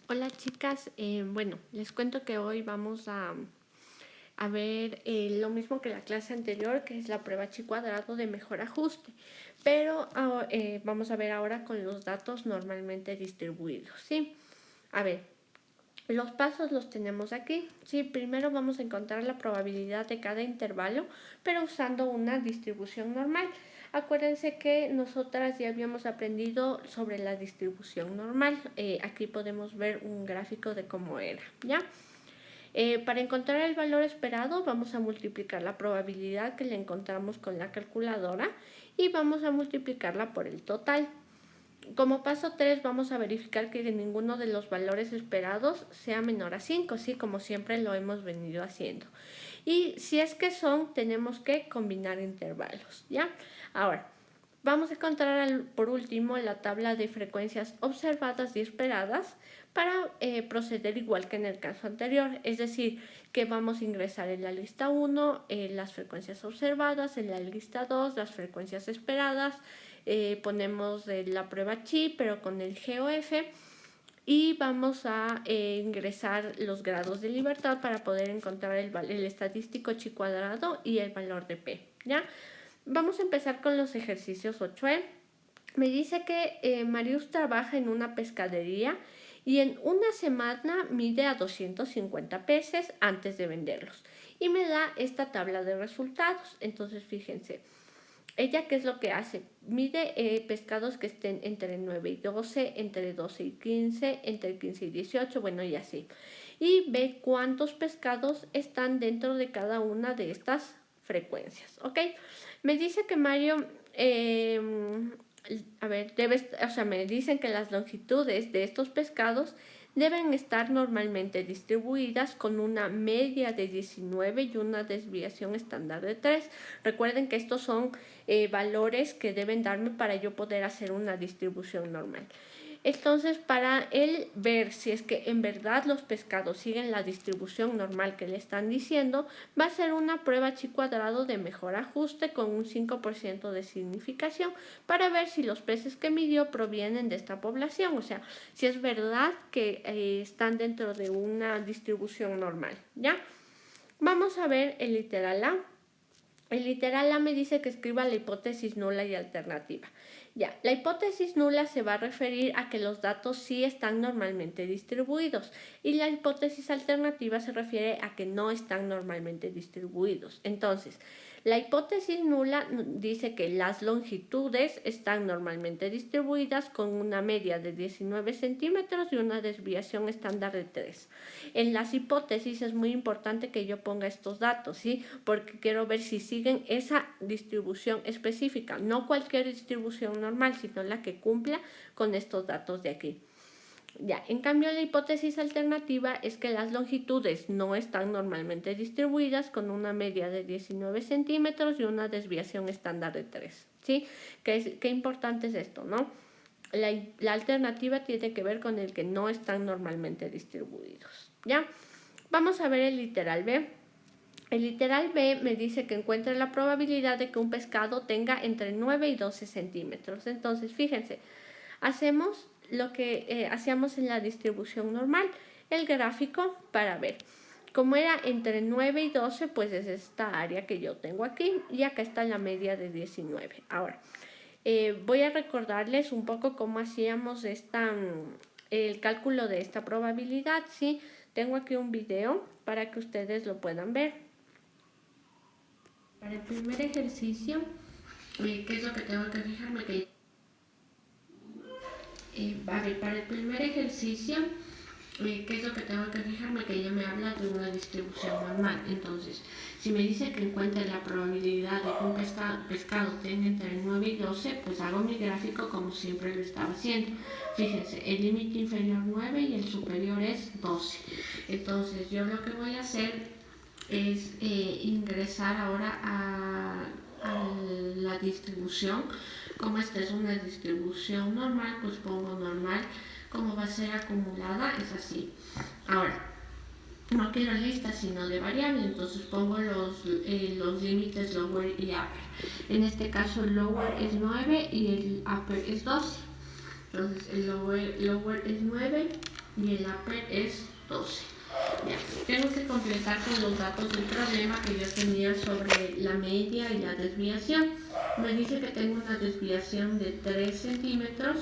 Hola chicas, bueno, les cuento que hoy vamos a ver lo mismo que la clase anterior, que es la prueba chi cuadrado de mejor ajuste, pero vamos a ver ahora con los datos normalmente distribuidos, ¿sí? A ver, los pasos los tenemos aquí, ¿sí? Primero vamos a encontrar la probabilidad de cada intervalo, pero usando una distribución normal. Acuérdense que nosotras ya habíamos aprendido sobre la distribución normal. Aquí podemos ver un gráfico de cómo era, ¿ya? Para encontrar el valor esperado vamos a multiplicar la probabilidad que le encontramos con la calculadora y vamos a multiplicarla por el total. Como paso 3 vamos a verificar que ninguno de los valores esperados sea menor a 5, ¿sí? Como siempre lo hemos venido haciendo. Y si es que son, tenemos que combinar intervalos, ¿ya? Ahora, vamos a encontrar por último la tabla de frecuencias observadas y esperadas para proceder igual que en el caso anterior, es decir, que vamos a ingresar en la lista 1 las frecuencias observadas, en la lista 2 las frecuencias esperadas, ponemos la prueba chi pero con el GOF y vamos a ingresar los grados de libertad para poder encontrar el estadístico chi cuadrado y el valor de P, ¿ya? Vamos a empezar con los ejercicios 8E. Me dice que Marius trabaja en una pescadería y en una semana mide a 250 peces antes de venderlos. Y me da esta tabla de resultados. Entonces, fíjense, ella qué es lo que hace, mide pescados que estén entre 9 y 12, entre 12 y 15, entre 15 y 18, bueno y así. Y ve cuántos pescados están dentro de cada una de estas frecuencias, ¿ok? Me dice que Mario, me dicen que las longitudes de estos pescados deben estar normalmente distribuidas con una media de 19 y una desviación estándar de 3. Recuerden que estos son valores que deben darme para yo poder hacer una distribución normal. Entonces, para él ver si es que en verdad los pescados siguen la distribución normal que le están diciendo, va a ser una prueba chi cuadrado de mejor ajuste con un 5% de significación para ver si los peces que midió provienen de esta población, o sea, si es verdad que están dentro de una distribución normal, ¿ya? Vamos a ver el literal A. El literal A me dice que escriba la hipótesis nula y alternativa. Ya, la hipótesis nula se va a referir a que los datos sí están normalmente distribuidos y la hipótesis alternativa se refiere a que no están normalmente distribuidos. Entonces, la hipótesis nula dice que las longitudes están normalmente distribuidas con una media de 19 centímetros y una desviación estándar de 3. En las hipótesis es muy importante que yo ponga estos datos, ¿sí? Porque quiero ver si siguen esa distribución específica, no cualquier distribución normal, sino la que cumpla con estos datos de aquí. Ya, en cambio la hipótesis alternativa es que las longitudes no están normalmente distribuidas con una media de 19 centímetros y una desviación estándar de 3, ¿sí? ¿Qué importante es esto, no? La alternativa tiene que ver con el que no están normalmente distribuidos, ¿ya? Vamos a ver el literal B. El literal B me dice que encuentre la probabilidad de que un pescado tenga entre 9 y 12 centímetros. Entonces, fíjense, hacemos lo que hacíamos en la distribución normal, el gráfico para ver. Como era entre 9 y 12, pues es esta área que yo tengo aquí y acá está la media de 19. Ahora, voy a recordarles un poco cómo hacíamos el cálculo de esta probabilidad, ¿sí? Tengo aquí un video para que ustedes lo puedan ver. Para el primer ejercicio, ¿qué es lo que tengo que fijarme? Para el primer ejercicio, ¿qué es lo que tengo que fijarme? Que ella me habla de una distribución normal. Entonces, si me dice que encuentre la probabilidad de que un pescado tenga entre 9 y 12, pues hago mi gráfico como siempre lo estaba haciendo. Fíjense, el límite inferior 9 y el superior es 12. Entonces, yo lo que voy a hacer es ingresar ahora a la distribución. Como esta es una distribución normal, pues pongo normal. Como va a ser acumulada, es así. Ahora, no quiero lista sino de variable, entonces pongo los límites lower y upper. En este caso el lower es 9 y el upper es 12. Entonces el lower es 9 y el upper es 12. Ya. Tengo que completar con los datos del problema que yo tenía sobre la media y la desviación. Me dice que tengo una desviación de 3 centímetros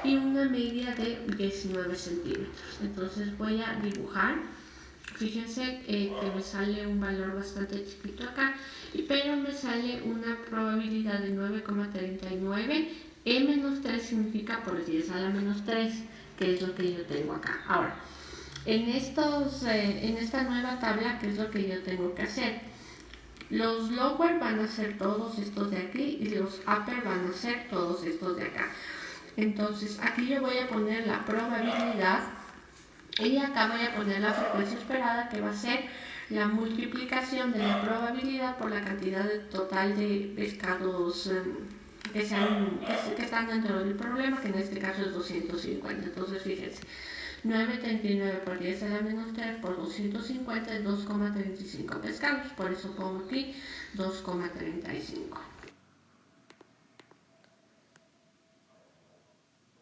y una media de 19 centímetros. Entonces voy a dibujar. Fíjense que me sale un valor bastante chiquito acá, pero me sale una probabilidad de 9,39. E menos 3 significa por 10 a la menos 3, que es lo que yo tengo acá. Ahora, en esta nueva tabla, ¿qué es lo que yo tengo que hacer? Los lower van a ser todos estos de aquí y los upper van a ser todos estos de acá. Entonces, aquí yo voy a poner la probabilidad y acá voy a poner la frecuencia esperada, que va a ser la multiplicación de la probabilidad por la cantidad total de pescados que están dentro del problema, que en este caso es 250. Entonces, fíjense, 9,39 por 10 a la menos 3 por 250 es 2,35 pescados. Por eso pongo aquí 2,35.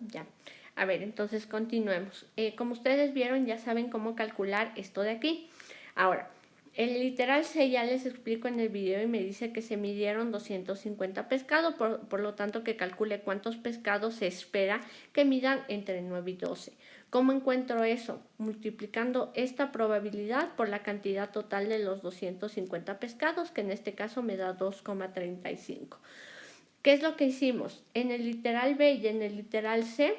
Ya. A ver, entonces continuemos. Como ustedes vieron, ya saben cómo calcular esto de aquí. Ahora, el literal C ya les explico en el video y me dice que se midieron 250 pescados, por lo tanto que calcule cuántos pescados se espera que midan entre 9 y 12. ¿Cómo encuentro eso? Multiplicando esta probabilidad por la cantidad total de los 250 pescados, que en este caso me da 2,35. ¿Qué es lo que hicimos? En el literal B y en el literal C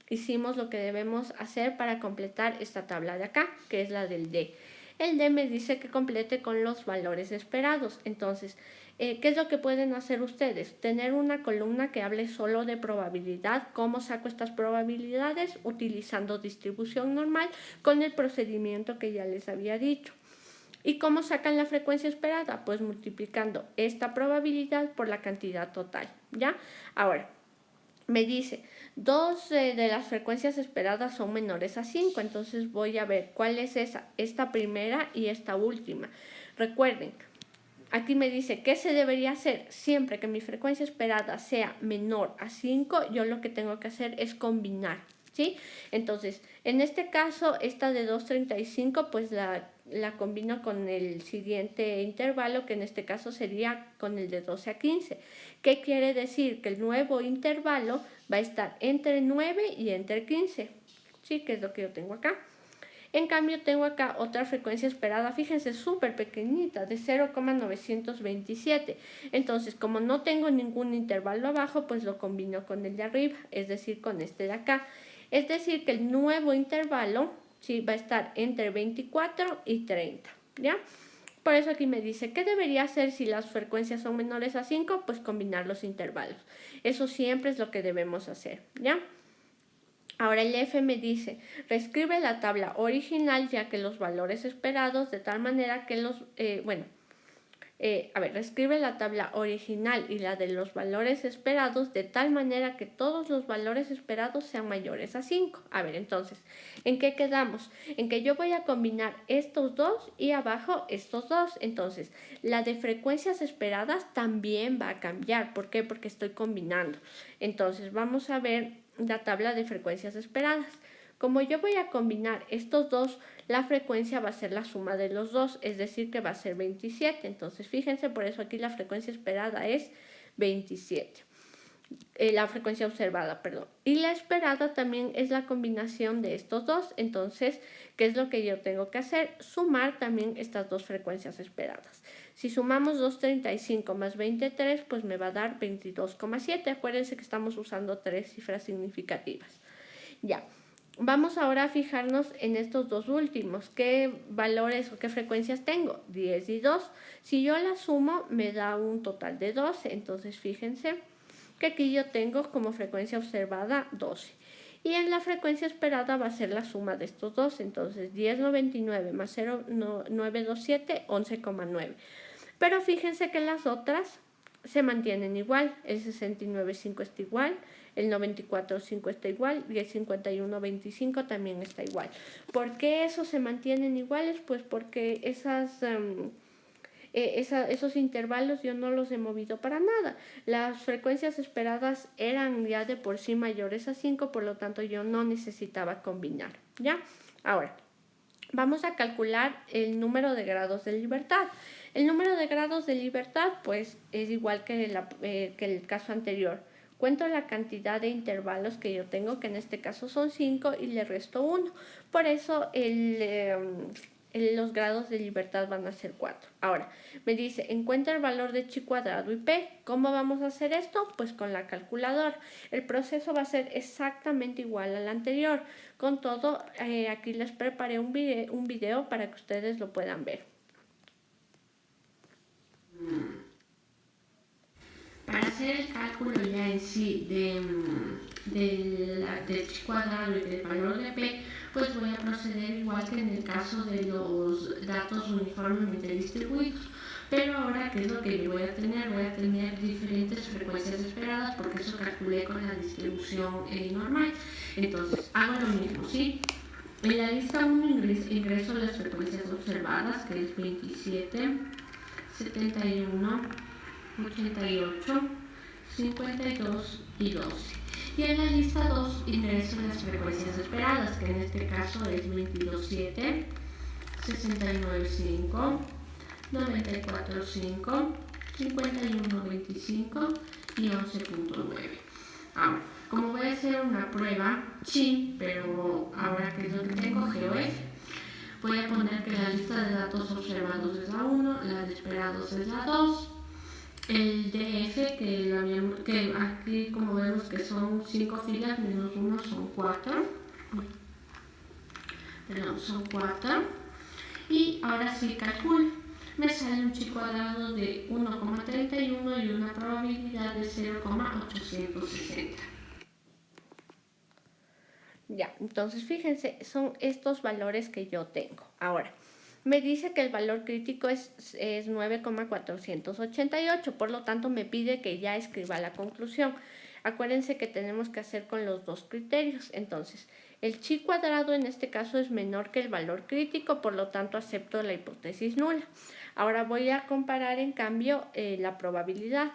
hicimos lo que debemos hacer para completar esta tabla de acá, que es la del D. El D me dice que complete con los valores esperados. Entonces, ¿qué es lo que pueden hacer ustedes? Tener una columna que hable solo de probabilidad. ¿Cómo saco estas probabilidades? Utilizando distribución normal con el procedimiento que ya les había dicho. ¿Y cómo sacan la frecuencia esperada? Pues multiplicando esta probabilidad por la cantidad total, ¿ya? Ahora, me dice, dos de las frecuencias esperadas son menores a 5, entonces voy a ver cuál es esta primera y esta última. Recuerden, aquí me dice qué se debería hacer siempre que mi frecuencia esperada sea menor a 5, yo lo que tengo que hacer es combinar, ¿sí? Entonces, en este caso, esta de 2,35, pues la combino con el siguiente intervalo, que en este caso sería con el de 12 a 15. ¿Qué quiere decir? Que el nuevo intervalo va a estar entre 9 y entre 15, ¿sí? Que es lo que yo tengo acá. En cambio, tengo acá otra frecuencia esperada, fíjense, súper pequeñita, de 0,927. Entonces, como no tengo ningún intervalo abajo, pues lo combino con el de arriba, es decir, con este de acá. Es decir, que el nuevo intervalo, sí, va a estar entre 24 y 30, ¿ya? Por eso aquí me dice, ¿qué debería hacer si las frecuencias son menores a 5? Pues combinar los intervalos. Eso siempre es lo que debemos hacer, ¿ya? Ahora el F me dice, reescribe la tabla original ya que los valores esperados de tal manera que reescribe la tabla original y la de los valores esperados de tal manera que todos los valores esperados sean mayores a 5. A ver, entonces, ¿en qué quedamos? En que yo voy a combinar estos dos y abajo estos dos. Entonces, la de frecuencias esperadas también va a cambiar. ¿Por qué? Porque estoy combinando. Entonces, vamos a ver la tabla de frecuencias esperadas. Como yo voy a combinar estos dos, la frecuencia va a ser la suma de los dos, es decir, que va a ser 27. Entonces, fíjense, por eso aquí la frecuencia esperada es 27. La frecuencia observada, perdón. Y la esperada también es la combinación de estos dos. Entonces, ¿qué es lo que yo tengo que hacer? Sumar también estas dos frecuencias esperadas. Si sumamos 2,35 más 23, pues me va a dar 22,7. Acuérdense que estamos usando tres cifras significativas. Ya. Vamos ahora a fijarnos en estos dos últimos. ¿Qué valores o qué frecuencias tengo? 10 y 2. Si yo las sumo, me da un total de 12. Entonces, fíjense que aquí yo tengo como frecuencia observada 12. Y en la frecuencia esperada va a ser la suma de estos dos. Entonces, 10,99 más 0,927, 11,9. Pero fíjense que las otras se mantienen igual. El 69,5 está igual. El 94,5 está igual y el 51,25 también está igual. ¿Por qué esos se mantienen iguales? Pues porque esos intervalos yo no los he movido para nada. Las frecuencias esperadas eran ya de por sí mayores a 5, por lo tanto yo no necesitaba combinar, ¿ya? Ahora, vamos a calcular el número de grados de libertad. El número de grados de libertad pues es igual que el caso anterior. Cuento la cantidad de intervalos que yo tengo, que en este caso son 5, y le resto 1. Por eso los grados de libertad van a ser 4. Ahora, me dice, encuentra el valor de chi cuadrado y p. ¿Cómo vamos a hacer esto? Pues con la calculadora. El proceso va a ser exactamente igual al anterior. Con todo, aquí les preparé un video para que ustedes lo puedan ver. Para hacer el cálculo ya en sí del chi cuadrado y del valor de p, pues voy a proceder igual que en el caso de los datos uniformemente distribuidos. Pero ahora, ¿qué es lo que yo voy a tener? Voy a tener diferentes frecuencias esperadas porque eso calculé con la distribución normal. Entonces, hago lo mismo, ¿sí? En la lista 1 ingreso las frecuencias observadas, que es 27, 71, 88, 52 y 12. Y en la lista 2 ingreso las frecuencias esperadas, que en este caso es 22.7, 69.5, 94.5, 51.25 y 11.9. Ahora, como voy a hacer una prueba, sí, pero ahora que es lo que tengo, GeoF, voy a poner que la lista de datos observados es la 1, la de esperados es la 2, el DF, que aquí como vemos que son 5 filas menos 1 son 4, perdón, son 4, y ahora sí calculo. Me sale un chi cuadrado de 1,31 y una probabilidad de 0,860. Ya, entonces fíjense, son estos valores que yo tengo. Ahora, me dice que el valor crítico es 9,488, por lo tanto me pide que ya escriba la conclusión. Acuérdense que tenemos que hacer con los dos criterios. Entonces, el chi cuadrado en este caso es menor que el valor crítico, por lo tanto acepto la hipótesis nula. Ahora voy a comparar en cambio la probabilidad.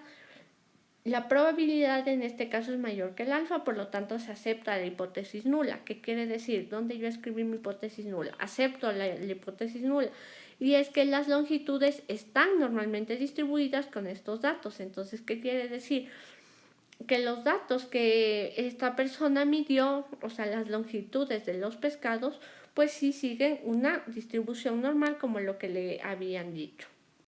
La probabilidad en este caso es mayor que el alfa, por lo tanto se acepta la hipótesis nula. ¿Qué quiere decir? ¿Dónde yo escribí mi hipótesis nula? Acepto la hipótesis nula. Y es que las longitudes están normalmente distribuidas con estos datos. Entonces, ¿qué quiere decir? Que los datos que esta persona midió, o sea, las longitudes de los pescados, pues sí siguen una distribución normal como lo que le habían dicho.